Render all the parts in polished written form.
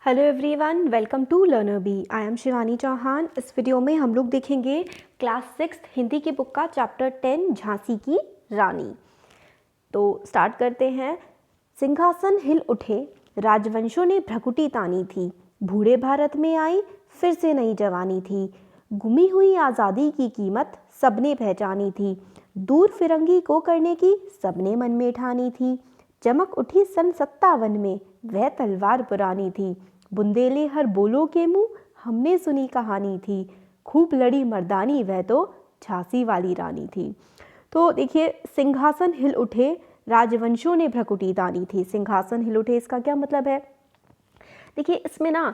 Hello everyone, welcome to Learner Bee. I am Shivani Chauhan. इस video में हम लोग देखेंगे क्लास 6 हिंदी की बुक का चैप्टर 10 झांसी की रानी। तो स्टार्ट करते हैं। सिंहासन हिल उठे, राजवंशों ने भ्रकुटी तानी थी। बूढ़े भारत में आई फिर से नई जवानी थी। गुमी हुई आज़ादी की कीमत सबने पहचानी थी। दूर फिरंगी को करने की सबने मन में ठानी थी। चमक उठी सन 57 में, वह तलवार पुरानी थी। बुंदेले हर बोलो के मुँह, हमने सुनी कहानी थी। खूब लड़ी मर्दानी, वह तो झांसी वाली रानी थी। तो देखिए, सिंहासन हिल उठे, राजवंशों ने भ्रकुटी तानी थी। सिंहासन हिल उठे, इसका क्या मतलब है? देखिए, इसमें ना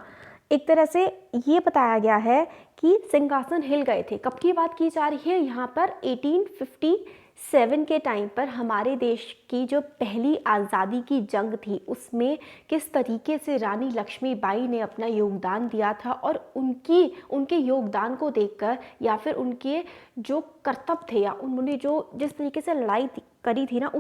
एक तरह से ये बताया गया है कि सिंहासन हिल गए थे। कब की बात की जा रही है? यहाँ पर 1857 के टाइम पर हमारे देश की जो पहली आज़ादी की जंग थी, उसमें किस तरीके से रानी लक्ष्मीबाई ने अपना योगदान दिया था, और उनके योगदान को देखकर या फिर उनके जो कर्तव्य थे या उन्होंने जो जिस तरीके से लड़ाई करी थी ना,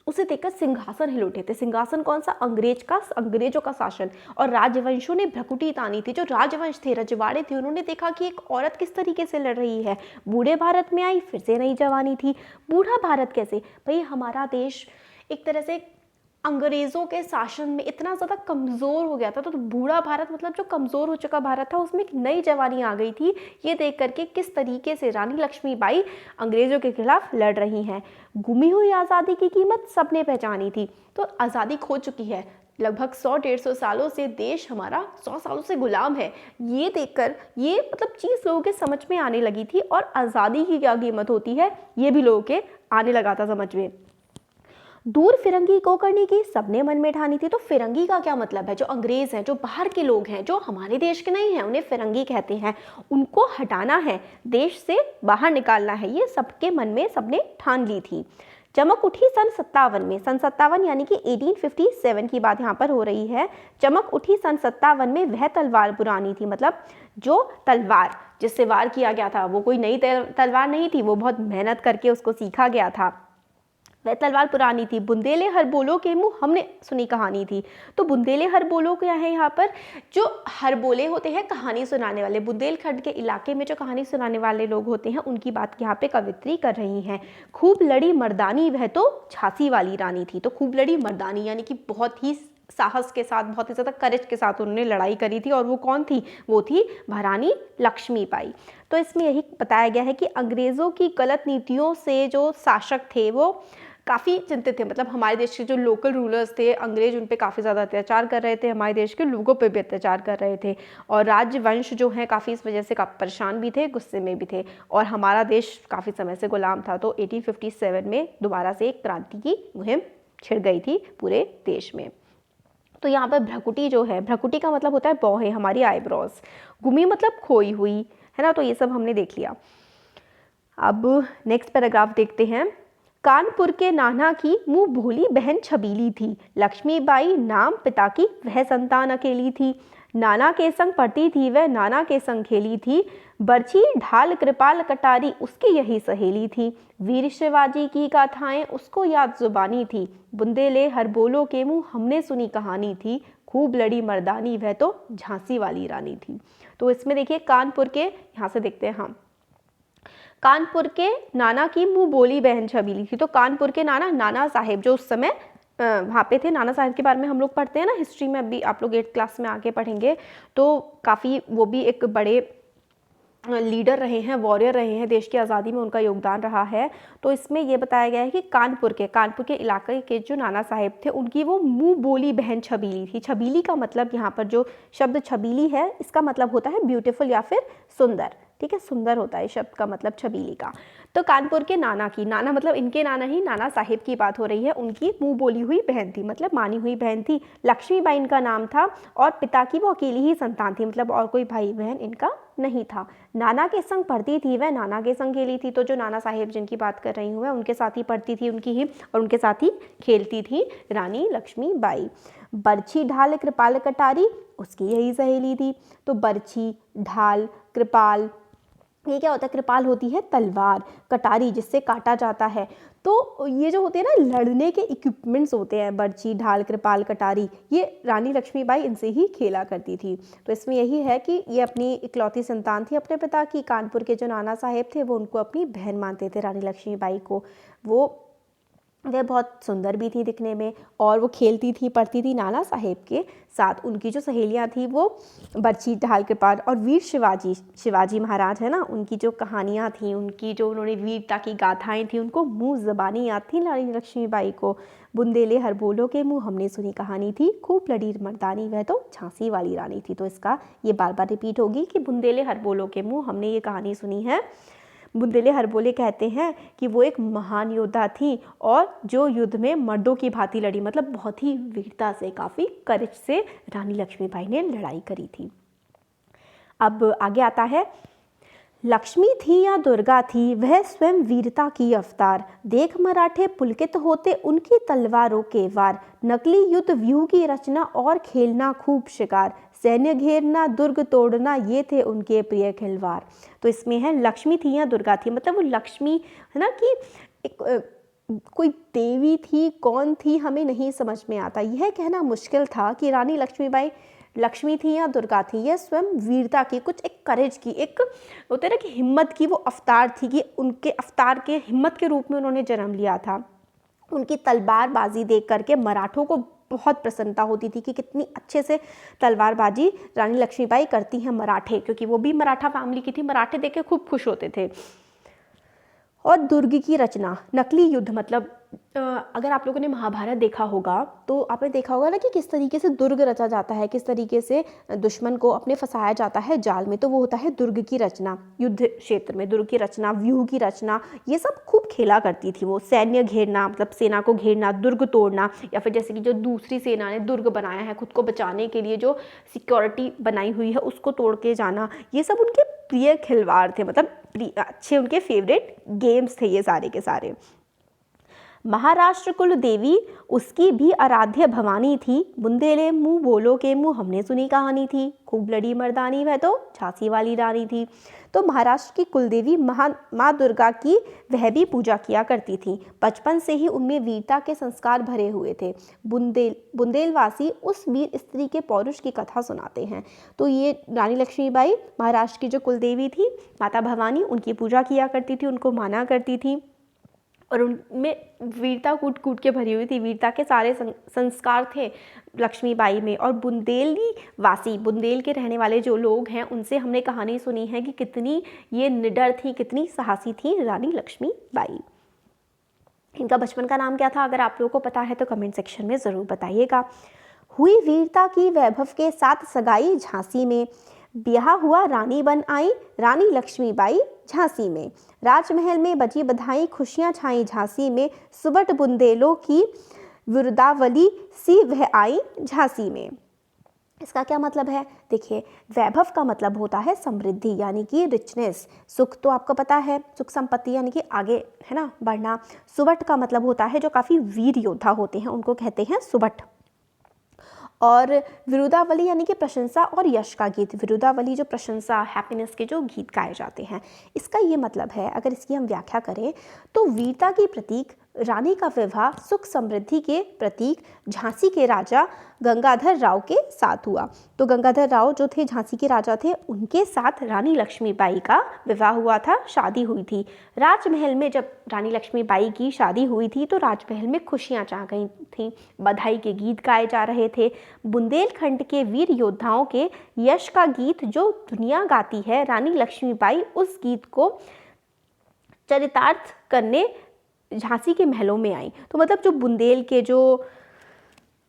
उसे देखकर सिंहासन हिल उठे थे। सिंहासन कौन सा? अंग्रेजों का शासन। और राजवंशों ने भ्रकुटी तानी थी। जो राजवंश थे, रजवाड़े थे, उन्होंने देखा कि एक औरत किस तरीके से लड़ रही है। बूढ़े भारत में आई फिर से नई जवानी थी। बूढ़ा भारत कैसे? भाई, हमारा देश एक तरह से अंग्रेजों के शासन में इतना ज़्यादा कमज़ोर हो गया था, तो बूढ़ा भारत मतलब जो कमज़ोर हो चुका भारत था, उसमें एक नई जवानी आ गई थी। ये देख करके किस तरीके से रानी लक्ष्मीबाई अंग्रेजों के खिलाफ लड़ रही हैं। गुमी हुई आज़ादी की कीमत सबने पहचानी थी। तो आज़ादी खो चुकी है। लगभग 100-150 सालों से देश हमारा 100 सालों से गुलाम है। ये देखकर ये मतलब चीज़ लोगों के समझ में आने लगी थी, और आज़ादी की क्या कीमत होती है ये भी लोगों के आने लगा था समझ में। दूर फिरंगी को करने की सबने मन में ठानी थी। तो फिरंगी का क्या मतलब है? जो अंग्रेज हैं, जो बाहर के लोग हैं, जो हमारे देश के नहीं हैं, उन्हें फिरंगी कहते हैं। उनको हटाना है, देश से बाहर निकालना है, ये सबके मन में सबने ठान ली थी। चमक उठी सन 57 में। सन 57 यानी कि 1857 की बात यहाँ पर हो रही है। चमक उठी सन 57 में, वह तलवार पुरानी थी। मतलब जो तलवार जिससे वार किया गया था, वो कोई नई तलवार नहीं थी, वो बहुत मेहनत करके उसको सीखा गया था। वह तलवार पुरानी थी। बुंदेले हर बोलो के मुँह, हमने सुनी कहानी थी। तो बुंदेले हर बोलो क्या है यहाँ पर? जो हर बोले होते हैं कहानी सुनाने वाले, बुंदेलखंड के इलाके में जो कहानी सुनाने वाले लोग होते हैं, उनकी बात यहाँ पे कवित्री कर रही हैं। खूब लड़ी मर्दानी, वह तो झांसी वाली रानी थी। तो खूब लड़ी मर्दानी यानी कि बहुत ही साहस के साथ, बहुत ही ज़्यादा करेज के साथ उन्होंने लड़ाई करी थी। और वो कौन थी? वो थी महारानी लक्ष्मीबाई। तो इसमें यही बताया गया है कि अंग्रेज़ों की गलत नीतियों से जो शासक थे वो काफ़ी चिंतित थे। मतलब हमारे देश के जो लोकल रूलर्स थे, अंग्रेज उन पे काफ़ी ज़्यादा अत्याचार कर रहे थे, हमारे देश के लोगों पे भी अत्याचार कर रहे थे। और राजवंश जो हैं काफ़ी इस वजह से काफ़ी परेशान भी थे, गुस्से में भी थे। और हमारा देश काफ़ी समय से गुलाम था। तो 1857 में दोबारा से एक क्रांति की मुहिम छिड़ गई थी पूरे देश में। तो यहाँ पर भ्रकुटी जो है, भ्रकुटी का मतलब होता है बौहें, हमारी आईब्रोज। गुमी मतलब खोई हुई, है ना। तो ये सब हमने देख लिया। अब नेक्स्ट पैराग्राफ देखते हैं। कानपुर के नाना की मुंह भोली बहन छबीली थी। लक्ष्मीबाई नाम पिता की, वह संतान अकेली थी। नाना के संग पढ़ती थी वह, नाना के संग खेली थी। बरछी ढाल कृपाल कटारी, उसकी यही सहेली थी। वीर शिवाजी की गाथाएं उसको याद जुबानी थी। बुंदेले हर बोलो के मुँह, हमने सुनी कहानी थी। खूब लड़ी मर्दानी, वह तो झांसी वाली रानी थी। तो इसमें देखिए कानपुर के, यहाँ से देखते हैं हम, कानपुर के नाना की मुंह बोली बहन छबीली थी। तो कानपुर के नाना साहेब जो उस समय वहाँ पे थे, नाना साहेब के बारे में हम लोग पढ़ते हैं ना हिस्ट्री में, अभी आप लोग 8th क्लास में आके पढ़ेंगे। तो काफ़ी वो भी एक बड़े लीडर रहे हैं, वॉरियर रहे हैं, देश की आज़ादी में उनका योगदान रहा है। तो इसमें ये बताया गया है कि कानपुर के इलाके के जो नाना साहेब थे, उनकी वो मुंह बोली बहन छबीली थी। छबीली का मतलब, यहाँ पर जो शब्द छबीली है, इसका मतलब होता है ब्यूटीफुल या फिर सुंदर। ठीक है, सुंदर होता है शब्द का मतलब छबीली का। तो कानपुर के नाना की, नाना मतलब इनके नाना ही नाना साहिब की बात हो रही है, उनकी मुंह बोली हुई बहन थी, मतलब मानी हुई बहन थी। लक्ष्मीबाई इनका नाम था, और पिता की वो अकेली ही संतान थी, मतलब और कोई भाई बहन इनका नहीं था। नाना के संग पढ़ती थी वह, नाना के संग खेली थी। तो जो नाना साहिब जिनकी बात कर रही हूँ मैं, उनके साथ ही पढ़ती थी, उनकी ही, और उनके साथ ही खेलती थी रानी लक्ष्मीबाई। बरछी ढाल कृपाल कटारी, उसकी यही सहेली थी। तो बरछी ढाल कृपाल, ये क्या होता है, कृपाल होती है तलवार, कटारी जिससे काटा जाता है। तो ये जो होते हैं ना लड़ने के इक्विपमेंट्स होते हैं, बर्छी, ढाल, कृपाल, कटारी, ये रानी लक्ष्मीबाई इनसे ही खेला करती थी। तो इसमें यही है कि ये अपनी इकलौती संतान थी अपने पिता की। कानपुर के जो नाना साहेब थे वो उनको अपनी बहन मानते थे, रानी लक्ष्मीबाई को। वह बहुत सुंदर भी थी दिखने में, और वो खेलती थी, पढ़ती थी नाना साहेब के साथ। उनकी जो सहेलियां थी वो बर्छी, ढाल, कृपाल और वीर शिवाजी महाराज है ना, उनकी जो कहानियां थी, उनकी जो उन्होंने वीरता की गाथाएं थी, उनको मुँह ज़बानी याद थी रानी लक्ष्मीबाई को। बुंदेले हर बोलो के मुँह हमने सुनी कहानी थी, खूब लड़ी मर्दानी वह तो झांसी वाली रानी थी। तो इसका ये बार बार रिपीट होगी कि बुंदेले हर बोलो के मुँह हमने ये कहानी सुनी है। बुंदेले हरबोले कहते हैं कि वो एक महान योद्धा थी और जो युद्ध में मर्दों की भांति लड़ी, मतलब बहुत ही वीरता से, काफ़ी करेज से रानी लक्ष्मीबाई ने लड़ाई करी थी। अब आगे आता है, लक्ष्मी थी या दुर्गा थी वह स्वयं वीरता की अवतार, देख मराठे पुलकित होते उनकी तलवारों के वार, नकली युद्ध व्यूह की रचना और खेलना खूब शिकार, सैन्य घेरना दुर्ग तोड़ना ये थे उनके प्रिय खिलवाड़। तो इसमें है लक्ष्मी थी या दुर्गा थी, मतलब वो लक्ष्मी है ना कि कोई देवी थी, कौन थी हमें नहीं समझ में आता। यह कहना मुश्किल था कि रानी लक्ष्मीबाई लक्ष्मी थी या दुर्गा थी। यह स्वयं वीरता की, कुछ एक करेज की, एक होते ना कि हिम्मत की वो अवतार थी, कि उनके अवतार के हिम्मत के रूप में उन्होंने जन्म लिया था। उनकी तलवारबाजी देख करके मराठों को बहुत प्रसन्नता होती थी कि कितनी अच्छे से तलवारबाजी रानी लक्ष्मीबाई करती हैं मराठे, क्योंकि वो भी मराठा फैमिली की थी। मराठे देख के खूब खुश होते थे। और दुर्ग की रचना, नकली युद्ध, मतलब अगर आप लोगों ने महाभारत देखा होगा तो आपने देखा होगा ना कि किस तरीके से दुर्ग रचा जाता है, किस तरीके से दुश्मन को अपने फंसाया जाता है जाल में। तो वो होता है दुर्ग की रचना। युद्ध क्षेत्र में दुर्ग की रचना, व्यूह की रचना, ये सब खूब खेला करती थी वो। सैन्य घेरना, मतलब सेना को घेरना, दुर्ग तोड़ना, या फिर जैसे कि जो दूसरी सेना ने दुर्ग बनाया है खुद को बचाने के लिए, जो सिक्योरिटी बनाई हुई है उसको तोड़ के जाना, ये सब उनके प्रिय खिलवाड़ थे, मतलब अच्छे उनके फेवरेट गेम्स थे ये सारे के सारे। महाराष्ट्र कुल देवी उसकी भी आराध्य भवानी थी, बुंदेले मुँह बोलो के मुँह हमने सुनी कहानी थी, खूब लड़ी मर्दानी वह तो झांसी वाली रानी थी। तो महाराष्ट्र की कुलदेवी माँ दुर्गा की वह भी पूजा किया करती थी। बचपन से ही उनमें वीरता के संस्कार भरे हुए थे। बुंदेलवासी उस वीर स्त्री के पौरुष की कथा सुनाते हैं। तो ये रानी लक्ष्मीबाई महाराष्ट्र की जो कुलदेवी थी, माता भवानी, उनकी पूजा किया करती थी, उनको माना करती थी, और उनमें वीरता कूट कूट के भरी हुई थी। वीरता के सारे संस्कार थे लक्ष्मीबाई में। और बुंदेली वासी, बुंदेल के रहने वाले जो लोग हैं, उनसे हमने कहानी सुनी है कि कितनी ये निडर थी, कितनी साहसी थी रानी लक्ष्मीबाई। इनका बचपन का नाम क्या था, अगर आप लोगों को पता है तो कमेंट सेक्शन में ज़रूर बताइएगा। हुई वीरता की वैभव के साथ सगाई झांसी में, ब्याह हुआ रानी बन आई रानी लक्ष्मीबाई झांसी में, राजमहल में बजी बधाई खुशियां छाई झांसी में, सुबट बुंदेलों की विरुदावली सी वह आई झांसी में। इसका क्या मतलब है, देखिए, वैभव का मतलब होता है समृद्धि, यानी कि रिचनेस। सुख तो आपको पता है, सुख संपत्ति यानी कि आगे है ना बढ़ना। सुबट का मतलब होता है जो काफ़ी वीर योद्धा होते हैं, उनको कहते हैं सुबट। और विरुदावली यानी कि प्रशंसा और यश का गीत। विरुदावली जो प्रशंसा, हैप्पीनेस के जो गीत गाए जाते हैं, इसका ये मतलब है, अगर इसकी हम व्याख्या करें तो वीरता की प्रतीक रानी का विवाह सुख समृद्धि के प्रतीक झांसी के राजा गंगाधर राव के साथ हुआ। तो गंगाधर राव जो थे झांसी के राजा थे, उनके साथ रानी लक्ष्मीबाई का विवाह हुआ था, शादी हुई थी। राजमहल में जब रानी लक्ष्मीबाई की शादी हुई थी तो राजमहल में खुशियां छा गई थीं, बधाई के गीत गाए जा रहे थे। बुंदेलखंड के वीर योद्धाओं के यश का गीत जो दुनिया गाती है, रानी लक्ष्मीबाई उस गीत को चरितार्थ करने झांसी के महलों में आई। तो मतलब जो बुंदेल के जो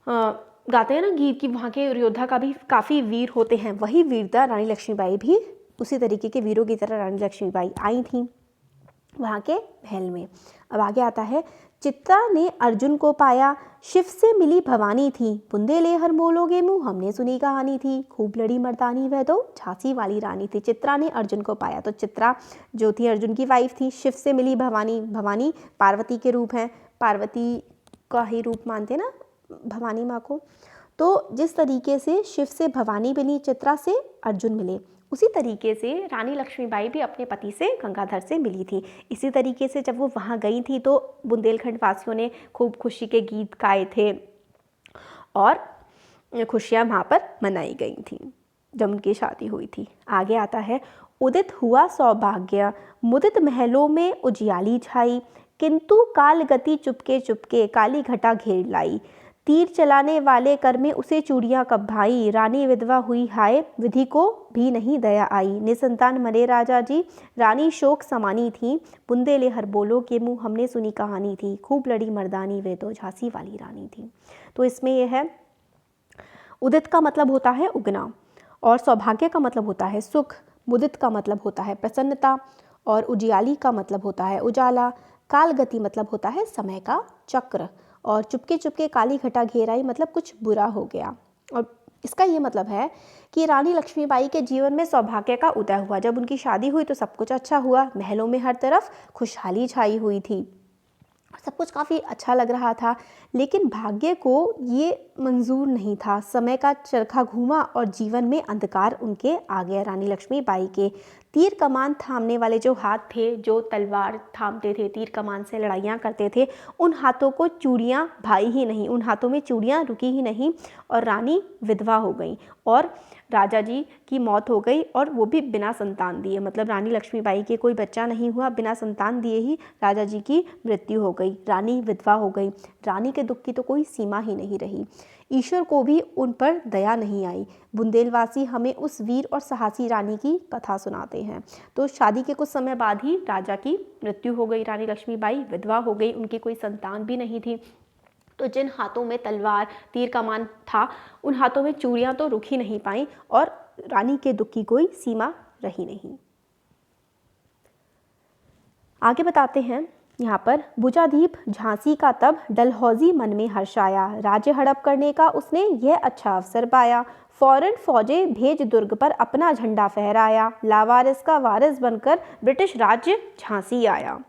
गाते हैं ना गीत, की वहाँ के योद्धा का भी काफ़ी वीर होते हैं, वही वीरता रानी लक्ष्मीबाई भी उसी तरीके के वीरों की तरह रानी लक्ष्मीबाई आई थी वहाँ के महल में। अब आगे आता है, चित्रा ने अर्जुन को पाया, शिव से मिली भवानी थी, बुंदेले हर बोलोगे मुँह हमने सुनी कहानी थी, खूब लड़ी मर्दानी वह तो झांसी वाली रानी थी। चित्रा ने अर्जुन को पाया, तो चित्रा जो थी अर्जुन की वाइफ थी। शिव से मिली भवानी, भवानी पार्वती के रूप हैं, पार्वती का ही रूप मानते ना भवानी माँ को। तो जिस तरीके से शिव से भवानी मिली, चित्रा से अर्जुन मिले, उसी तरीके से रानी लक्ष्मीबाई भी अपने पति से गंगाधर से मिली थी। इसी तरीके से जब वो वहाँ गई थी तो बुंदेलखंड वासियों ने खूब खुशी के गीत गाए थे और खुशियाँ वहाँ पर मनाई गई थी जब उनकी शादी हुई थी। आगे आता है, उदित हुआ सौभाग्य, मुदित महलों में उजियाली छाई, किंतु काल गति चुपके चुपके काली घटा घेर लाई। तीर चलाने वाले कर में उसे चूड़ियाँ कब भाई, रानी विधवा हुई हाय, विधि को भी नहीं दया आई। निसंतान मरे राजा जी, रानी शोक समानी थी, बुंदेले हर बोलो के मुँह हमने सुनी कहानी थी, खूब लड़ी मर्दानी वे तो झांसी वाली रानी थी। तो इसमें यह है, उदित का मतलब होता है उगना और सौभाग्य का मतलब होता है सुख, मुदित का मतलब होता है प्रसन्नता और उजियाली का मतलब होता है उजाला, कालगति मतलब होता है समय का चक्र और चुपके चुपके काली घटा घेर आई मतलब कुछ बुरा हो गया। और इसका ये मतलब है कि रानी लक्ष्मीबाई के जीवन में सौभाग्य का उदय हुआ। जब उनकी शादी हुई तो सब कुछ अच्छा हुआ, महलों में हर तरफ खुशहाली छाई हुई थी, सब कुछ काफ़ी अच्छा लग रहा था। लेकिन भाग्य को ये मंजूर नहीं था, समय का चरखा घूमा और जीवन में अंधकार उनके आ गया। रानी लक्ष्मीबाई के तीर कमान थामने वाले जो हाथ थे, जो तलवार थामते थे, तीर कमान से लड़ाइयाँ करते थे, उन हाथों को चूड़ियाँ भाई ही नहीं, उन हाथों में चूड़ियाँ रुकी ही नहीं और रानी विधवा हो गई और राजा जी की मौत हो गई और वो भी बिना संतान दिए। मतलब रानी लक्ष्मीबाई के कोई बच्चा नहीं हुआ, बिना संतान दिए ही राजा जी की मृत्यु हो गई, रानी विधवा हो गई। रानी के दुख की तो कोई सीमा ही नहीं रही। ईश्वर को भी उन पर दया नहीं आई। बुंदेलवासी हमें उस वीर और साहसी रानी की कथा सुनाते हैं। तो शादी के कुछ समय बाद ही राजा की मृत्यु हो गई, रानी लक्ष्मीबाई विधवा हो गई, उनकी कोई संतान भी नहीं थी। तो जिन हाथों में तलवार तीर कमान था, उन हाथों में चूड़ियाँ तो रुक ही नहीं पाईं और रानी के दुख की कोई सीमा रही नहीं। आगे बताते हैं यहाँ पर, बुजादीप झांसी का तब डलहौजी मन में हर्षाया, राज्य हड़प करने का उसने यह अच्छा अवसर पाया। फौरन फौजें भेज दुर्ग पर अपना झंडा फहराया, लावारिस का वारिस बनकर ब्रिटिश राज्य झांसी आया।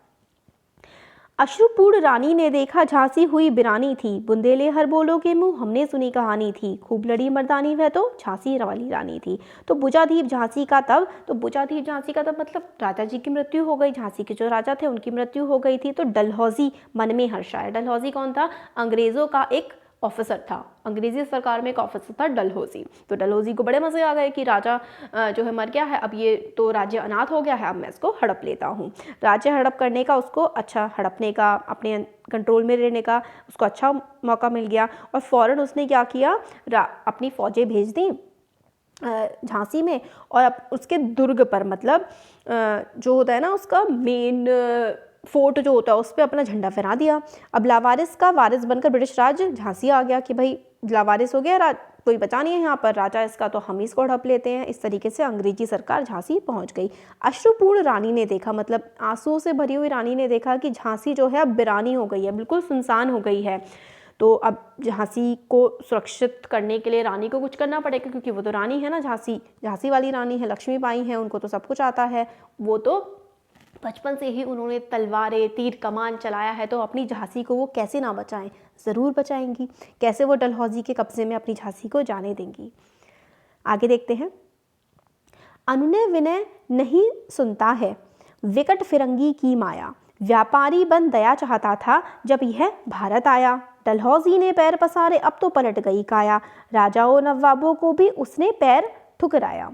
अश्रुपूर्ण रानी ने देखा झांसी हुई बिरानी थी, बुंदेले हर बोलो के मुँह हमने सुनी कहानी थी, खूब लड़ी मर्दानी वह तो झांसी वाली रानी थी। तो बुजादीप झांसी का तब, तो बुजादीप झांसी का तब मतलब राजा जी की मृत्यु हो गई, झांसी के जो राजा थे उनकी मृत्यु हो गई थी। तो डलहौजी मन में हर्षाया, डलहौजी कौन था? अंग्रेज़ों का एक ऑफिसर था, अंग्रेजी सरकार में एक ऑफिसर था डलहौजी। तो डलहौजी को बड़े मज़े आ गए कि राजा जो है मर गया है, अब ये तो राज्य अनाथ हो गया है, अब मैं इसको हड़प लेता हूँ। राज्य हड़प करने का उसको अच्छा, हड़पने का, अपने कंट्रोल में रहने का उसको अच्छा मौका मिल गया और फ़ौरन उसने क्या किया, अपनी फ़ौजें भेज दी झांसी में और अब उसके दुर्ग पर, मतलब जो होता है ना उसका मेन फोर्ट जो होता है उस पर अपना झंडा फहरा दिया। अब लावारिस का वारिस बनकर ब्रिटिश राज झांसी आ गया कि भाई लावारिस हो गया, कोई बचा नहीं है यहाँ पर राजा इसका, तो हम इसको हड़प लेते हैं। इस तरीके से अंग्रेजी सरकार झांसी पहुँच गई। अश्रुपूर्ण रानी ने देखा, मतलब आंसुओं से भरी हुई रानी ने देखा कि झांसी जो है अब वीरानी हो गई है, बिल्कुल सुनसान हो गई है। तो अब झांसी को सुरक्षित करने के लिए रानी को कुछ करना पड़ेगा, क्योंकि वो तो रानी है ना, झांसी वाली रानी है, लक्ष्मीबाई है, उनको तो सब कुछ आता है। वो तो बचपन से ही उन्होंने तलवारें तीर कमान चलाया है, तो अपनी झांसी को वो कैसे ना बचाएं, ज़रूर बचाएंगी। कैसे वो डलहौजी के कब्जे में अपनी झांसी को जाने देंगी। आगे देखते हैं, अनुनय विनय नहीं सुनता है, विकट फिरंगी की माया, व्यापारी बन दया चाहता था जब यह भारत आया। डलहौजी ने पैर पसारे अब तो पलट गई काया, राजाओं नवाबों को भी उसने पैर ठुकराया।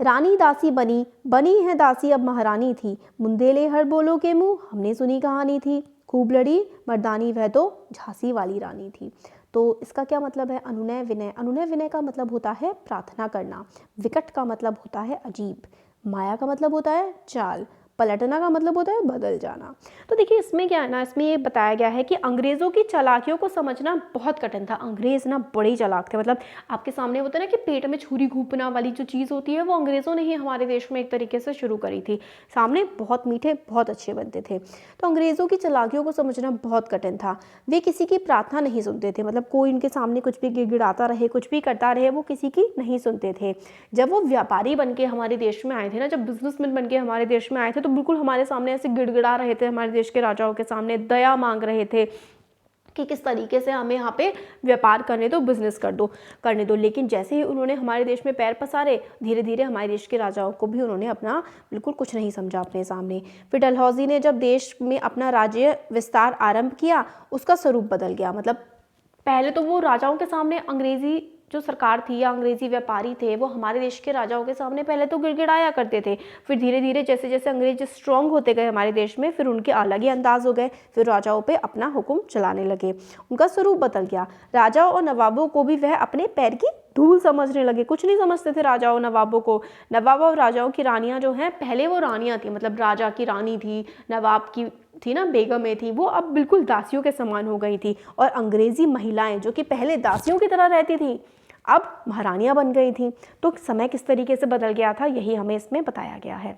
रानी दासी बनी है दासी अब महारानी थी, बुंदेले हर बोलो के मुँह हमने सुनी कहानी थी, खूब लड़ी मर्दानी वह तो झांसी वाली रानी थी। तो इसका क्या मतलब है? अनुनय विनय, अनुनय विनय का मतलब होता है प्रार्थना करना, विकट का मतलब होता है अजीब, माया का मतलब होता है चाल, पलटना का मतलब होता है बदल जाना। तो देखिए इसमें क्या है ना, इसमें ये बताया गया है कि अंग्रेज़ों की चालाकियों को समझना बहुत कठिन था। अंग्रेज़ ना बड़े ही चालाक थे, मतलब आपके सामने होता है ना कि पेट में छुरी घूंपना वाली जो चीज़ होती है, वो अंग्रेज़ों ने ही हमारे देश में एक तरीके से शुरू करी थी। सामने बहुत मीठे बहुत अच्छे बनते थे। तो अंग्रेज़ों की चालाकियों को समझना बहुत कठिन था। वे किसी की प्रार्थना नहीं सुनते थे, मतलब कोई उनके सामने कुछ भी गिड़गिड़ाता रहे, कुछ भी करता रहे, वो किसी की नहीं सुनते थे। जब वो व्यापारी बन के हमारे देश में आए थे ना, जब बिजनेसमैन बन के हमारे देश में आए थे, तो बिल्कुल हमारे सामने ऐसे गिड़गिड़ा रहे थे, हमारे देश के राजाओं के सामने दया मांग रहे थे कि किस तरीके से हमें यहाँ पे व्यापार करने दो, बिजनेस करने दो। लेकिन जैसे ही उन्होंने हमारे देश में पैर पसारे, धीरे धीरे हमारे देश के राजाओं को भी उन्होंने अपना बिल्कुल कुछ नहीं समझा अपने सामने। फिर डलहौजी ने जब देश में अपना राज्य विस्तार आरंभ किया, उसका स्वरूप बदल गया। मतलब पहले तो वो राजाओं के सामने, अंग्रेजी जो सरकार थी या अंग्रेजी व्यापारी थे, वो हमारे देश के राजाओं के सामने पहले तो गिड़गिड़ाया करते थे। फिर धीरे धीरे जैसे जैसे अंग्रेज स्ट्रांग होते गए हमारे देश में, फिर उनके अलग ही अंदाज हो गए, फिर राजाओं पे अपना हुक्म चलाने लगे, उनका स्वरूप बदल गया। राजाओं और नवाबों को भी वह अपने पैर की धूल समझने लगे, कुछ नहीं समझते थे राजाओं नवाबों को। नवाब और राजाओं की रानियां जो हैं, पहले वो रानियां थी, मतलब राजा की रानी थी, नवाब की थी ना, बेगमें थी, वो अब बिल्कुल दासियों के समान हो गई थी। और अंग्रेजी महिलाएं जो कि पहले दासियों की तरह रहती थी, अब महारानियां बन गई थी। तो समय किस तरीके से बदल गया था, यही हमें इसमें बताया गया है।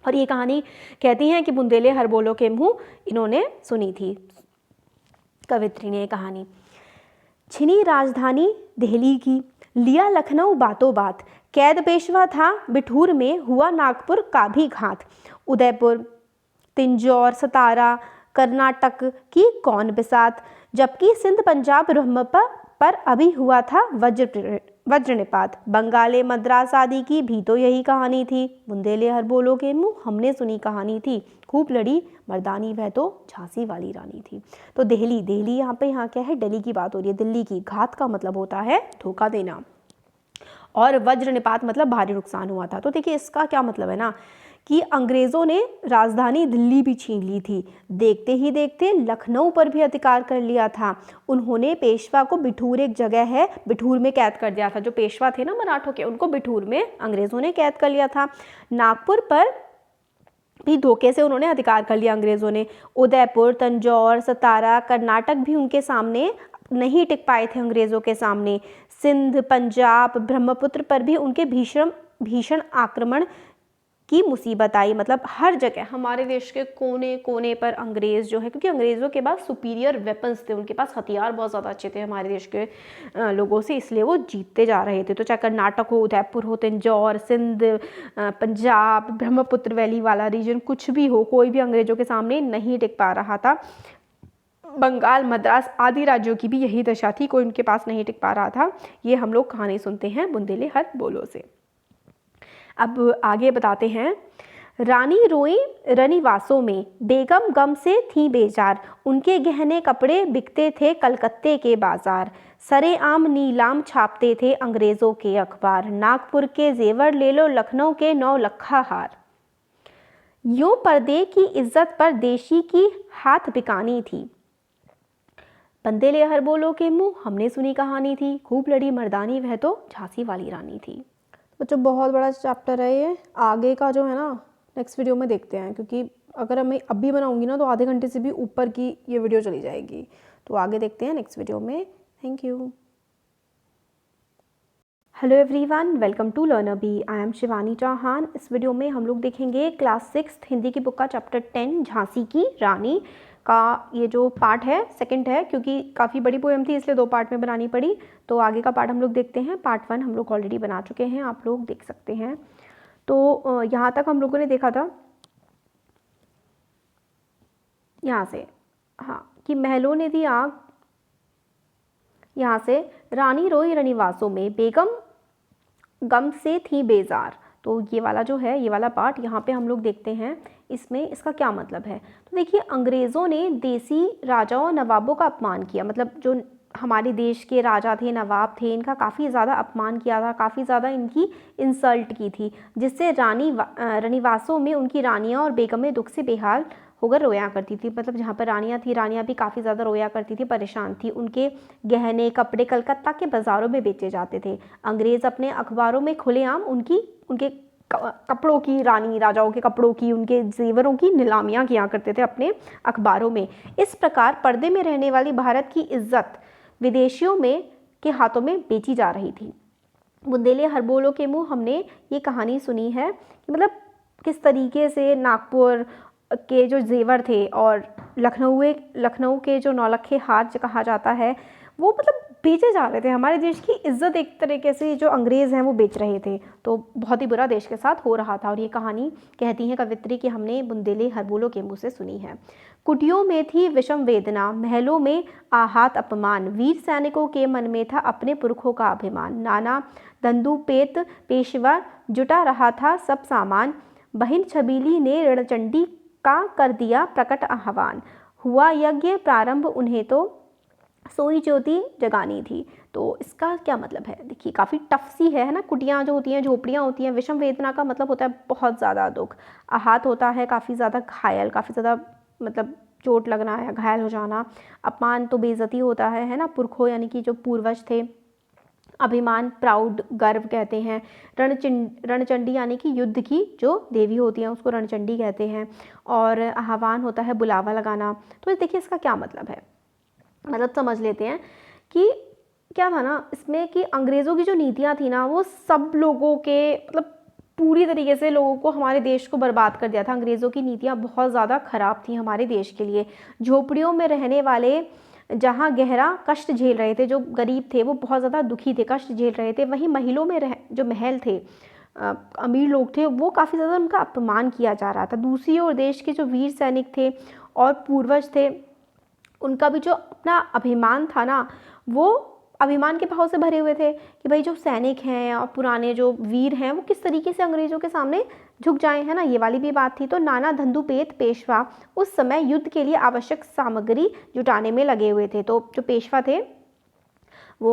और ये कहानी कहती हैं कि बुंदेले हर बोलो के मुँह इन्होंने सुनी थी, कवित्री ने। कहानी, छिनी राजधानी दिल्ली की, लिया लखनऊ बातों बात, कैद पेशवा था बिठूर में, हुआ नागपुर का भी घात। उदयपुर, तिंजौर, सतारा, कर्नाटक की कौन बिसात, जबकि सिंध पंजाब ब्रह्मपुर पर अभी हुआ था वज्रनिपात। बंगाले मद्रास आदि की भी तो यही कहानी थी। बुंदेले हर बोलो के मुँह हमने सुनी कहानी थी, खूब लड़ी मर्दानी वह तो झांसी वाली रानी थी। तो दिल्ली यहाँ पे, यहाँ क्या है, दिल्ली की बात हो रही है, दिल्ली की। घात का मतलब होता है धोखा देना, और वज्रनिपात मतलब भारी नुकसान हुआ था। तो देखिए इसका क्या मतलब है ना, कि अंग्रेज़ों ने राजधानी दिल्ली भी छीन ली थी, देखते ही देखते लखनऊ पर भी अधिकार कर लिया था। उन्होंने पेशवा को बिठूर, एक जगह है, बिठूर में कैद कर दिया था। जो पेशवा थे ना मराठों के, उनको बिठूर में अंग्रेज़ों ने कैद कर लिया था। नागपुर पर भी धोखे से उन्होंने अधिकार कर लिया अंग्रेज़ों ने। उदयपुर, तंजौर, सतारा, कर्नाटक भी उनके सामने नहीं टिक पाए थे अंग्रेज़ों के सामने। सिंध, पंजाब, ब्रह्मपुत्र पर भी उनके भीषण आक्रमण की मुसीबत आई। मतलब हर जगह हमारे देश के कोने कोने पर अंग्रेज़ जो है, क्योंकि अंग्रेज़ों के पास सुपीरियर वेपन्स थे, उनके पास हथियार बहुत ज़्यादा अच्छे थे हमारे देश के लोगों से, इसलिए वो जीतते जा रहे थे। तो चाहे कर्नाटक हो, उदयपुर हो, तंजौर, सिंध, पंजाब, ब्रह्मपुत्र वैली वाला रीजन, कुछ भी हो, कोई भी अंग्रेज़ों के सामने नहीं टिक पा रहा था। बंगाल, मद्रास आदि राज्यों की भी यही दशा थी, कोई उनके पास नहीं टिक पा रहा था। ये हम लोग कहानी सुनते हैं बुंदेले हर बोलो से। अब आगे बताते हैं। रानी रोई रनिवासों में, बेगम गम से थी बेजार, उनके गहने कपड़े बिकते थे कलकत्ते के बाजार। सरेआम नीलाम छापते थे अंग्रेज़ों के अखबार, नागपुर के जेवर ले लो, लखनऊ के 9 लखा हार। यूं पर्दे की इज्जत पर देशी की हाथ बिकानी थी। बुंदेले हर बोलो के मुँह हमने सुनी कहानी थी, खूब लड़ी मर्दानी वह तो झांसी वाली रानी थी। बच्चों बहुत बड़ा चैप्टर है ये, आगे का जो है ना नेक्स्ट वीडियो में देखते हैं, क्योंकि अगर मैं अभी बनाऊंगी ना तो आधे घंटे से भी ऊपर की ये वीडियो चली जाएगी। तो आगे देखते हैं नेक्स्ट वीडियो में। Thank you. Hello everyone, welcome to Learner Bee. I am Shivani Chauhan. इस वीडियो में हम लोग देखेंगे क्लास 6 हिंदी की बुक का चैप्टर 10 झांसी की रानी का ये जो पार्ट है, सेकंड है, क्योंकि काफ़ी बड़ी पोएम थी इसलिए 2 पार्ट में बनानी पड़ी। तो आगे का पार्ट हम लोग देखते हैं। पार्ट 1 हम लोग ऑलरेडी बना चुके हैं, आप लोग देख सकते हैं। तो यहाँ तक हम लोगों ने देखा था, यहाँ से, हाँ, कि महलों ने दी आग, यहाँ से रानी रोई रनिवासों में, बेगम गम से थी बेजार। तो ये वाला जो है, ये वाला पार्ट यहाँ पे हम लोग देखते हैं, इसमें इसका क्या मतलब है। तो देखिए, अंग्रेज़ों ने देसी राजाओं नवाबों का अपमान किया, मतलब जो हमारे देश के राजा थे, नवाब थे, इनका काफ़ी ज़्यादा अपमान किया था, काफ़ी ज़्यादा इनकी इंसल्ट की थी, जिससे रनिवासों में उनकी रानियाँ और बेगमें दुख से बेहाल होकर रोया करती थी। मतलब जहाँ पर रानियाँ थी, रानियाँ भी काफ़ी ज़्यादा रोया करती थी, परेशान थी। उनके गहने कपड़े कलकत्ता के बाज़ारों में बेचे जाते थे। अंग्रेज़ अपने अखबारों में खुलेआम उनके कपड़ों की, रानी राजाओं के कपड़ों की, उनके जेवरों की नीलामियाँ किया करते थे अपने अखबारों में। इस प्रकार पर्दे में रहने वाली भारत की इज्जत विदेशियों के हाथों में बेची जा रही थी। बुंदेले हर बोलो के मुँह हमने ये कहानी सुनी है कि मतलब किस तरीके से नागपुर के जो जेवर थे और लखनऊ के जो 9 लखे हार कहा जाता है, वो मतलब बेचे जा रहे थे, हमारे देश की इज्जत एक तरीके से जो अंग्रेज़ हैं वो बेच रहे थे। तो बहुत ही बुरा देश के साथ हो रहा था। और ये कहानी कहती है कवित्री कि हमने बुंदेले हर्बोलों के मुँह से सुनी है। कुटियों में थी विषम वेदना, महलों में आहत अपमान, वीर सैनिकों के मन में था अपने पुरखों का अभिमान। नाना दंदुपेत पेशवा जुटा रहा था सब सामान, बहन छबीली ने रणचंडी का कर दिया प्रकट आह्वान। हुआ यज्ञ प्रारंभ उन्हें तो सोई ज्योति जगानी थी। तो इसका क्या मतलब है, देखिए काफ़ी टफ सी है ना। कुटियाँ जो होती हैं, झोपड़ियाँ होती हैं, विषम वेदना का मतलब होता है बहुत ज़्यादा दुख, आहत होता है काफ़ी ज़्यादा घायल, काफ़ी ज़्यादा मतलब चोट लगना या घायल हो जाना। अपमान तो बेइज्जती होता है ना। पुरखों यानी कि जो पूर्वज थे, अभिमान प्राउड गर्व कहते हैं। रणचंडी यानी कि युद्ध की जो देवी होती हैं उसको रणचंडी कहते हैं। और आह्वान होता है बुलावा लगाना। तो देखिए इसका क्या मतलब है, मतलब समझ लेते हैं कि क्या था ना इसमें कि अंग्रेज़ों की जो नीतियाँ थी ना वो सब लोगों के मतलब पूरी तरीके से लोगों को, हमारे देश को बर्बाद कर दिया था। अंग्रेज़ों की नीतियाँ बहुत ज़्यादा ख़राब थी हमारे देश के लिए। झोपड़ियों में रहने वाले जहाँ गहरा कष्ट झेल रहे थे, जो गरीब थे वो बहुत ज़्यादा दुखी थे, कष्ट झेल रहे थे। वहीं महिलों में जो महल थे, अमीर लोग थे, वो काफ़ी ज़्यादा उनका अपमान किया जा रहा था। दूसरी ओर देश के जो वीर सैनिक थे और पूर्वज थे, उनका भी जो अपना अभिमान था ना, वो अभिमान के भाव से भरे हुए थे कि भाई जो सैनिक हैं और पुराने जो वीर हैं वो किस तरीके से अंग्रेज़ों के सामने झुक जाए, है ना, ये वाली भी बात थी। तो नाना धंदुपेत पेशवा उस समय युद्ध के लिए आवश्यक सामग्री जुटाने में लगे हुए थे। तो जो पेशवा थे वो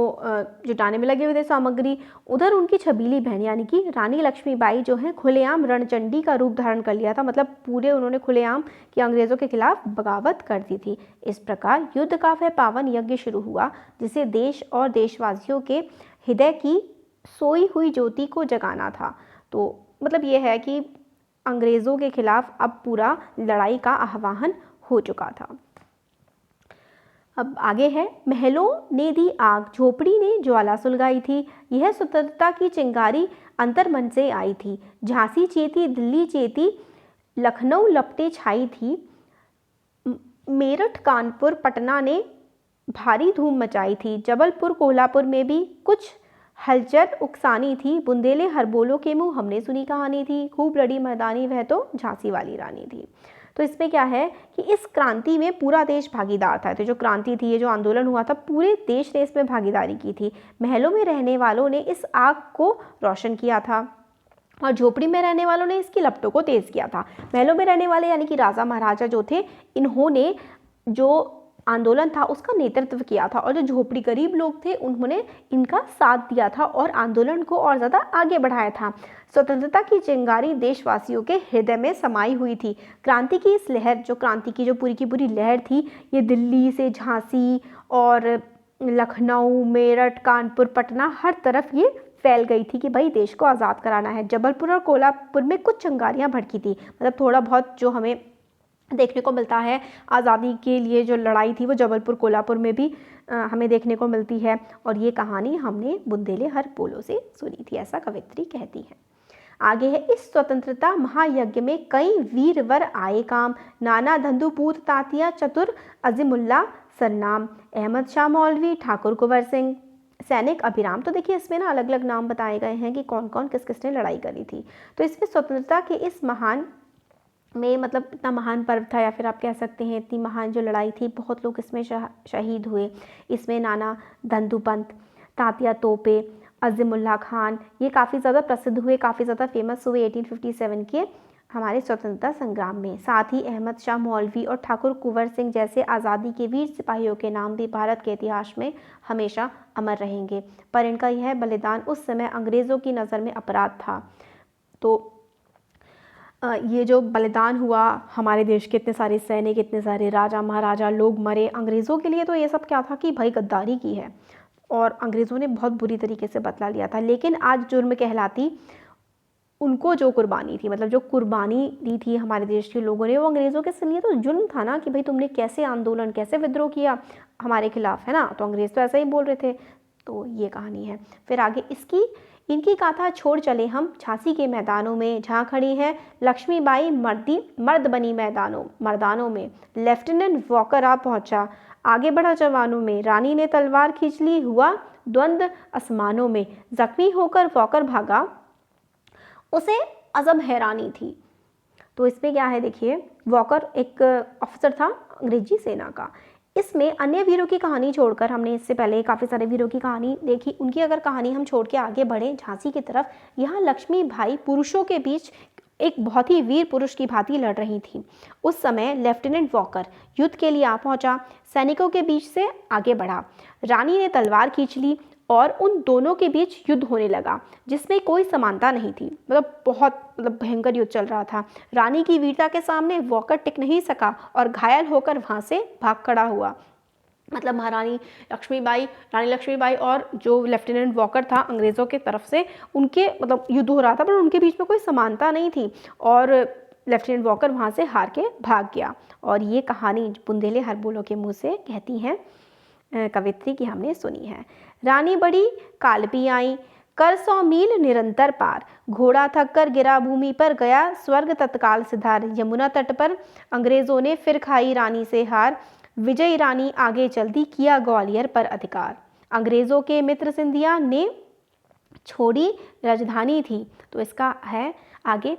जुटाने में लगे हुए थे सामग्री। उधर उनकी छबीली बहन यानी कि रानी लक्ष्मीबाई जो है खुलेआम रणचंडी का रूप धारण कर लिया था। मतलब पूरे उन्होंने खुलेआम कि अंग्रेज़ों के खिलाफ बगावत कर दी थी। इस प्रकार युद्ध का वह पावन यज्ञ शुरू हुआ जिसे देश और देशवासियों के हृदय की सोई हुई ज्योति को जगाना था। तो मतलब ये है कि अंग्रेज़ों के खिलाफ अब पूरा लड़ाई का आह्वान हो चुका था। अब आगे है, महलों ने दी आग, झोपड़ी ने ज्वाला सुलगाई थी, यह स्वतंत्रता की चिंगारी अंतर्मन से आई थी। झांसी चेती, दिल्ली चेती, लखनऊ लपटे छाई थी, मेरठ कानपुर पटना ने भारी धूम मचाई थी। जबलपुर कोल्हापुर में भी कुछ हलचल उकसानी थी। बुंदेले हर्बोलों के मुँह हमने सुनी कहानी थी, खूब लड़ी मर्दानी वह तो झांसी वाली रानी थी। तो इसमें क्या है कि इस क्रांति में पूरा देश भागीदार था। तो जो क्रांति थी, ये जो आंदोलन हुआ था, पूरे देश ने इसमें भागीदारी की थी। महलों में रहने वालों ने इस आग को रोशन किया था और झोपड़ी में रहने वालों ने इसकी लपटों को तेज किया था। महलों में रहने वाले यानी कि राजा महाराजा जो थे, इन्होंने जो आंदोलन था उसका नेतृत्व किया था, और जो झोपड़ी गरीब लोग थे उन्होंने इनका साथ दिया था और आंदोलन को और ज़्यादा आगे बढ़ाया था। स्वतंत्रता की चिंगारी देशवासियों के हृदय में समाई हुई थी। क्रांति की इस लहर, जो क्रांति की जो पूरी की पूरी लहर थी, ये दिल्ली से झांसी और लखनऊ, मेरठ, कानपुर, पटना, हर तरफ ये फैल गई थी कि भाई देश को आज़ाद कराना है। जबलपुर और कोल्हापुर में कुछ चिंगारियाँ भड़की थी। मतलब थोड़ा बहुत जो हमें देखने को मिलता है आज़ादी के लिए जो लड़ाई थी वो जबलपुर कोल्हापुर में भी हमें देखने को मिलती है। और ये कहानी हमने बुंदेले हर्बोलों से सुनी थी, ऐसा कवित्री कहती है। आगे है, इस स्वतंत्रता महायज्ञ में कई वीरवर आए काम, नाना धंधुपूत तातिया चतुर अजीमुल्ला सरनाम, अहमद शाह मौलवी, ठाकुर कुंवर सिंह, सैनिक अभिराम। तो देखिए इसमें ना अलग अलग नाम बताए गए हैं कि कौन कौन किस किसने लड़ाई करी थी। तो इसमें स्वतंत्रता के इस महान में मतलब इतना महान पर्व था, या फिर आप कह सकते हैं इतनी महान जो लड़ाई थी, बहुत लोग इसमें शहीद हुए। इसमें नाना धंधुपंत, तात्या तोपे, अज़ीमुल्ला खान, ये काफ़ी ज़्यादा प्रसिद्ध हुए, काफ़ी ज़्यादा फेमस हुए 1857 के हमारे स्वतंत्रता संग्राम में। साथ ही अहमद शाह मौलवी और ठाकुर कुंवर सिंह जैसे आज़ादी के वीर सिपाहियों के नाम भी भारत के इतिहास में हमेशा अमर रहेंगे। पर इनका यह बलिदान उस समय अंग्रेज़ों की नज़र में अपराध था। तो ये जो बलिदान हुआ, हमारे देश के इतने सारे सैनिक, इतने सारे राजा महाराजा लोग मरे अंग्रेज़ों के लिए, तो ये सब क्या था कि भाई गद्दारी की है और अंग्रेज़ों ने बहुत बुरी तरीके से बदला लिया था। लेकिन आज जुर्म कहलाती उनको जो कुर्बानी थी, मतलब जो कुर्बानी दी थी हमारे देश के लोगों ने, वो अंग्रेज़ों के लिए तो जुर्म था ना कि भाई तुमने कैसे आंदोलन, कैसे विद्रोह किया हमारे खिलाफ, है ना। तो अंग्रेज़ तो ऐसा ही बोल रहे थे। तो ये कहानी है। फिर आगे इनकी गाथा छोड़ चले हम झांसी के मैदानों में, जहाँ खड़ी हैं लक्ष्मीबाई मर्द बनी मर्दानों में। लेफ्टिनेंट वॉकर आ पहुंचा, आगे बढ़ा जवानों में, रानी ने तलवार खींच ली, हुआ द्वंद्व आसमानों में। जख्मी होकर वॉकर भागा, उसे अजब हैरानी थी। तो इसमें क्या है देखिए, वॉकर एक ऑफिसर था अंग्रेजी सेना का। इसमें अन्य वीरों की कहानी छोड़कर, हमने इससे पहले काफ़ी सारे वीरों की कहानी देखी, उनकी अगर कहानी हम छोड़ के आगे बढ़ें झांसी की तरफ, यहाँ लक्ष्मीबाई पुरुषों के बीच एक बहुत ही वीर पुरुष की भांति लड़ रही थी। उस समय लेफ्टिनेंट वॉकर युद्ध के लिए आ पहुंचा, सैनिकों के बीच से आगे बढ़ा। रानी ने तलवार खींच ली और उन दोनों के बीच युद्ध होने लगा, जिसमें कोई समानता नहीं थी। बहुत भयंकर युद्ध चल रहा था। रानी की वीरता के सामने वॉकर टिक नहीं सका और घायल होकर वहां से भाग खड़ा हुआ। रानी लक्ष्मीबाई और जो लेफ्टिनेंट वॉकर था अंग्रेज़ों की तरफ से, उनके युद्ध हो रहा था, पर उनके बीच में कोई समानता नहीं थी और लेफ्टिनेंट वॉकर वहाँ से हार के भाग गया। और ये कहानी बुंदेले हरबोलो के मुँह से कहती हैं कवित्री की हमने सुनी है। रानी बड़ी कालपी आई, कर 100 मील निरंतर पार, घोड़ा थक कर गिरा भूमि पर, गया स्वर्ग तत्काल सिधार। यमुना तट पर अंग्रेजों ने फिर खाई रानी से हार, विजयी रानी आगे चलती, किया ग्वालियर पर अधिकार। अंग्रेजों के मित्र सिंधिया ने छोड़ी राजधानी थी। तो इसका है आगे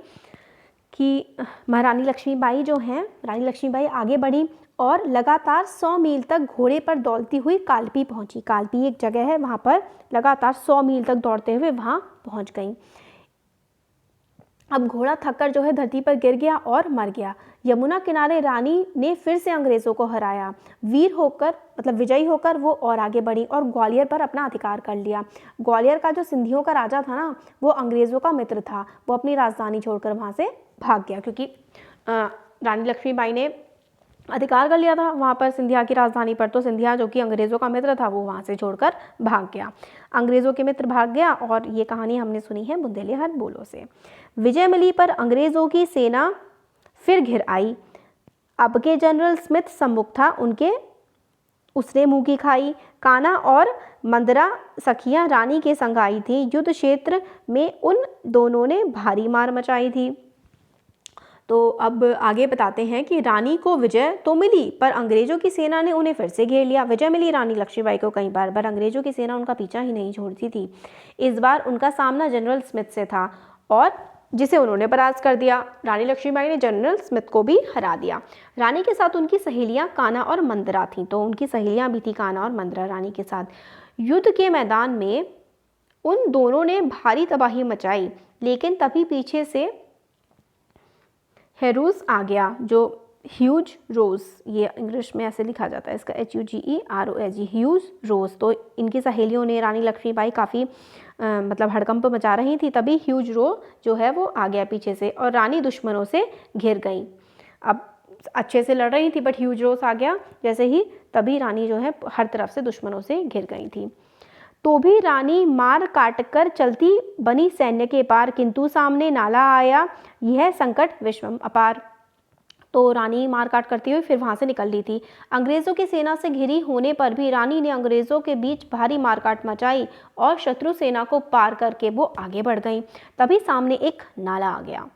कि महारानी लक्ष्मीबाई जो हैं, रानी लक्ष्मीबाई आगे बढ़ी और लगातार 100 मील तक घोड़े पर दौड़ती हुई कालपी पहुंची। कालपी एक जगह है, वहां पर लगातार 100 मील तक दौड़ते हुए वहां पहुंच गई। अब घोड़ा थककर जो है धरती पर गिर गया और मर गया। यमुना किनारे रानी ने फिर से अंग्रेजों को हराया। वीर होकर विजयी होकर वो और आगे बढ़ी और ग्वालियर पर अपना अधिकार कर लिया। ग्वालियर का जो सिंधियों का राजा था ना, वो अंग्रेजों का मित्र था। वो अपनी राजधानी छोड़कर वहाँ से भाग गया, क्योंकि रानी लक्ष्मीबाई ने अधिकार कर लिया था वहाँ पर सिंधिया की राजधानी पर। तो सिंधिया जो कि अंग्रेज़ों का मित्र था, वो वहाँ से छोड़कर भाग गया। अंग्रेज़ों के मित्र भाग गया और ये कहानी हमने सुनी है बुंदेले हरबोलो से। विजय मिली पर अंग्रेज़ों की सेना फिर घिर आई। अब के जनरल स्मिथ सम्मुख था उनके, उसने मुँह की खाई। काना और मंदरा सखियाँ रानी के संग आई थी। युद्ध क्षेत्र में उन दोनों ने भारी मार मचाई थी। तो अब आगे बताते हैं कि रानी को विजय तो मिली, पर अंग्रेजों की सेना ने उन्हें फिर से घेर लिया। विजय मिली रानी लक्ष्मीबाई को कई बार, पर अंग्रेजों की सेना उनका पीछा ही नहीं छोड़ती थी। इस बार उनका सामना जनरल स्मिथ से था और जिसे उन्होंने परास्त कर दिया। रानी लक्ष्मीबाई ने जनरल स्मिथ को भी हरा दिया। रानी के साथ उनकी सहेलियां काना और मंदरा थीं। तो उनकी सहेलियां भी थी काना और मंदरा रानी के साथ। युद्ध के मैदान में उन दोनों ने भारी तबाही मचाई, लेकिन तभी पीछे से हेरूज आ गया, जो ह्यूज रोज, ये इंग्लिश में ऐसे लिखा जाता है इसका, HUGEROS, ह्यूज रोज। तो इनकी सहेलियों ने रानी लक्ष्मीबाई काफ़ी हड़कंप मचा रही थी। तभी ह्यूज रो जो है वो आ गया पीछे से और रानी दुश्मनों से घिर गई। अब अच्छे से लड़ रही थी, बट ह्यूज रोज आ गया जैसे ही, तभी रानी जो है हर तरफ से दुश्मनों से घिर गई थी। तो भी रानी मार काट कर चलती बनी सैन्य के पार, किंतु सामने नाला आया, यह संकट विषम अपार। तो रानी मार काट करती हुई फिर वहाँ से निकल ली थी। अंग्रेज़ों की सेना से घिरी होने पर भी रानी ने अंग्रेज़ों के बीच भारी मारकाट मचाई और शत्रु सेना को पार करके वो आगे बढ़ गई। तभी सामने एक नाला आ गया।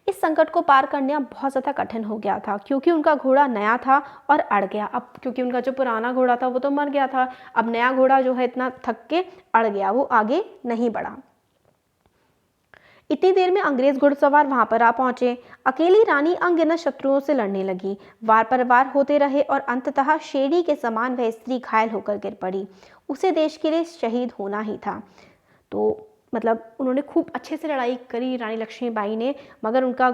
इस संकट को पार करना बहुत ज़्यादा कठिन हो गया था, क्योंकि उनका घोड़ा नया था और अड़ गया। अब क्योंकि उनका जो पुराना घोड़ा था वो तो मर गया था, अब नया घोड़ा जो है इतना थक के अड़ गया, वो आगे नहीं बढ़ा। इतनी देर में अंग्रेज घुड़सवार वहां पर आ पहुंचे। अकेली रानी अनगिनत शत्रुओं से लड़ने लगी। वार पर वार होते रहे और अंततः शेरी के समान वह स्त्री घायल होकर गिर पड़ी। उसे देश के लिए शहीद होना ही था। तो उन्होंने खूब अच्छे से लड़ाई करी रानी लक्ष्मीबाई ने, मगर उनका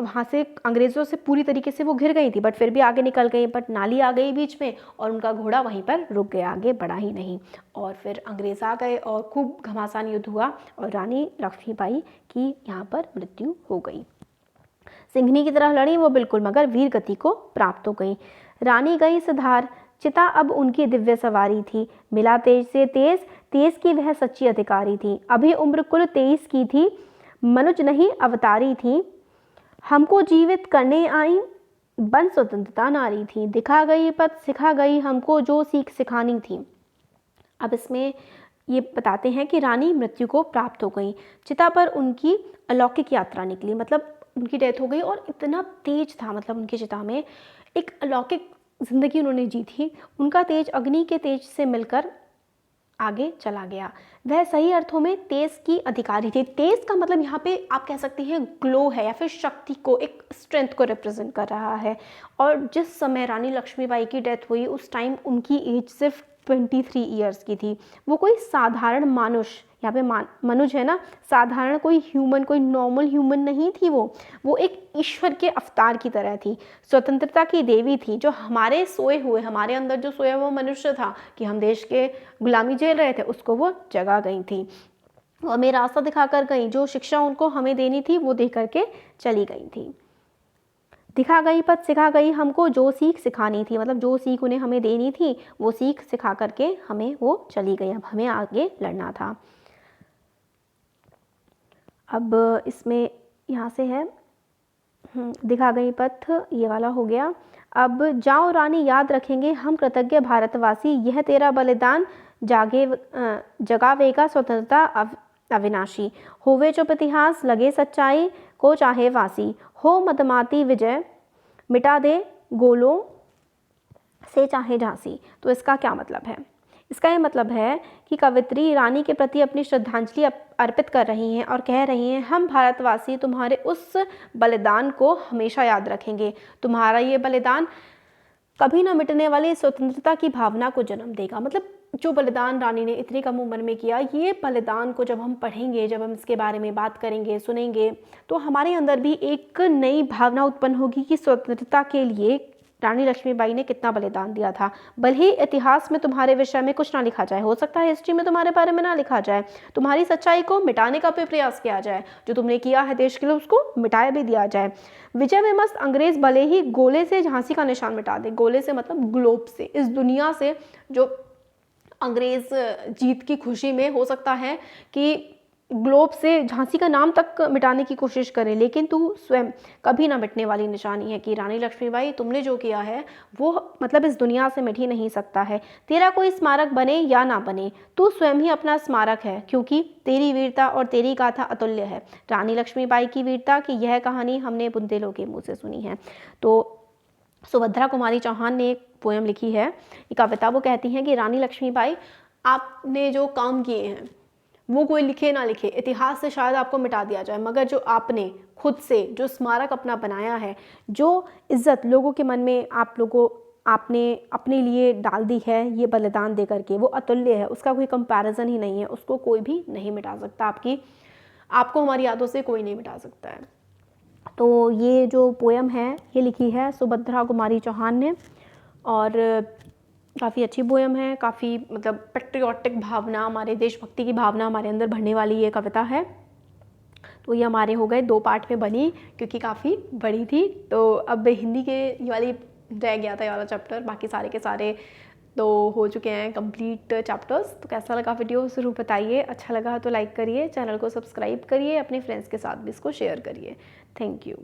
वहाँ से अंग्रेज़ों से पूरी तरीके से वो घिर गई थी, बट फिर भी आगे निकल गई। बट नाली आ गई बीच में और उनका घोड़ा वहीं पर रुक गया, आगे बढ़ा ही नहीं। और फिर अंग्रेज़ आ गए और खूब घमासान युद्ध हुआ और रानी लक्ष्मीबाई की यहाँ पर मृत्यु हो गई। सिंघनी की तरह लड़ी वो बिल्कुल, मगर वीर गति को प्राप्त हो गई। रानी गई सिधार, चिता अब उनकी दिव्य सवारी थी। मिला तेज से तेज, तेज की वह सच्ची अधिकारी थी। अभी उम्र कुल 23 की थी, मनुज नहीं अवतारी थी। हमको जीवित करने आई, बन स्वतंत्रता नारी थी। दिखा गई पथ सिखा गई हमको, जो सीख सिखानी थी। अब इसमें ये बताते हैं कि रानी मृत्यु को प्राप्त हो गई। चिता पर उनकी अलौकिक यात्रा निकली, मतलब उनकी डेथ हो गई और इतना तेज था, मतलब उनकी चिता में एक अलौकिक ज़िंदगी उन्होंने जी थी। उनका तेज अग्नि के तेज से मिलकर आगे चला गया। वह सही अर्थों में तेज की अधिकारी थी। तेज का मतलब यहाँ पे आप कह सकती हैं ग्लो है, या फिर शक्ति को, एक स्ट्रेंथ को रिप्रेजेंट कर रहा है। और जिस समय रानी लक्ष्मीबाई की डेथ हुई उस टाइम उनकी एज सिर्फ 23 ईयर्स की थी। वो कोई साधारण मानुष, यहाँ पे मनुष्य है ना, साधारण कोई ह्यूमन, कोई नॉर्मल ह्यूमन नहीं थी। वो एक ईश्वर के अवतार की तरह थी, स्वतंत्रता की देवी थी। जो हमारे सोए हुए, हमारे अंदर जो सोया हुआ मनुष्य था कि हम देश के गुलामी झेल रहे थे, उसको वो जगा गई थी। वो हमें रास्ता दिखाकर गई, जो शिक्षा उनको हमें देनी थी वो दे करके चली गई थी। दिखा गई पथ सिखा गई हमको, जो सीख सिखानी थी, मतलब जो सीख उन्हें हमें देनी थी वो सीख सिखा करके हमें वो चली गई। अब हमें आगे लड़ना था। अब इसमें यहाँ से है दिखा गई पथ, ये वाला हो गया। अब जाओ रानी याद रखेंगे हम कृतज्ञ भारतवासी, यह तेरा बलिदान जगावेगा स्वतंत्रता अविनाशी। होवे चुप इतिहास लगे सच्चाई को चाहे वासी, हो मदमाती विजय मिटा दे गोलों से चाहे झांसी। तो इसका क्या मतलब है? इसका ये मतलब है कि कवित्री रानी के प्रति अपनी श्रद्धांजलि अर्पित कर रही हैं और कह रही हैं हम भारतवासी तुम्हारे उस बलिदान को हमेशा याद रखेंगे। तुम्हारा ये बलिदान कभी ना मिटने वाली स्वतंत्रता की भावना को जन्म देगा। मतलब जो बलिदान रानी ने इतनी कम उम्र में किया, ये बलिदान को जब हम पढ़ेंगे, जब हम इसके बारे में बात करेंगे, सुनेंगे, तो हमारे अंदर भी एक नई भावना उत्पन्न होगी कि स्वतंत्रता के लिए रानी लक्ष्मीबाई ने कितना बलिदान दिया था। भले ही इतिहास में तुम्हारे विषय में कुछ ना लिखा जाए, हो सकता है हिस्ट्री में तुम्हारे बारे में ना लिखा जाए, तुम्हारी सच्चाई को मिटाने का भी प्रयास किया जाए, जो तुमने किया है देश के लिए उसको मिटाया भी दिया जाए। विजय में मस्त अंग्रेज भले ही गोले से झांसी का निशान मिटा दे, गोले से मतलब ग्लोब से, इस दुनिया से जो अंग्रेज जीत की खुशी में हो सकता है कि ग्लोब से झांसी का नाम तक मिटाने की कोशिश करें, लेकिन तू स्वयं कभी ना मिटने वाली निशानी है कि रानी लक्ष्मीबाई तुमने जो किया है वो मतलब इस दुनिया से मिट ही नहीं सकता है। तेरा कोई स्मारक बने या ना बने, तू स्वयं ही अपना स्मारक है, क्योंकि तेरी वीरता और तेरी गाथा अतुल्य है। रानी लक्ष्मीबाई की वीरता की यह कहानी हमने बुंदेलों के मुँह से सुनी है। तो सुभद्रा कुमारी चौहान ने एक पोएम लिखी है, एक कविता। वो कहती हैं कि रानी लक्ष्मीबाई आपने जो काम किए हैं वो कोई लिखे ना लिखे, इतिहास से शायद आपको मिटा दिया जाए, मगर जो आपने खुद से जो स्मारक अपना बनाया है, जो इज्जत लोगों के मन में आपने अपने लिए डाल दी है ये बलिदान दे करके, वो अतुल्य है, उसका कोई कंपैरिजन ही नहीं है, उसको कोई भी नहीं मिटा सकता। आपको हमारी यादों से कोई नहीं मिटा सकता है। तो ये जो पोएम है ये लिखी है सुभद्रा कुमारी चौहान ने, और काफ़ी अच्छी पोएम है, काफ़ी मतलब पेट्रियाटिक भावना, हमारे देशभक्ति की भावना हमारे अंदर भरने वाली ये कविता है। तो ये हमारे हो गए 2 पार्ट में बनी, क्योंकि काफ़ी बड़ी थी। तो अब हिंदी के ये वाली रह गया था ये वाला चैप्टर, बाकी सारे के सारे तो हो चुके हैं कंप्लीट चैप्टर्स। तो कैसा लगा वीडियो ज़रूर बताइए, अच्छा लगा तो लाइक करिए, चैनल को सब्सक्राइब करिए, अपने फ्रेंड्स के साथ भी इसको शेयर करिए। Thank you.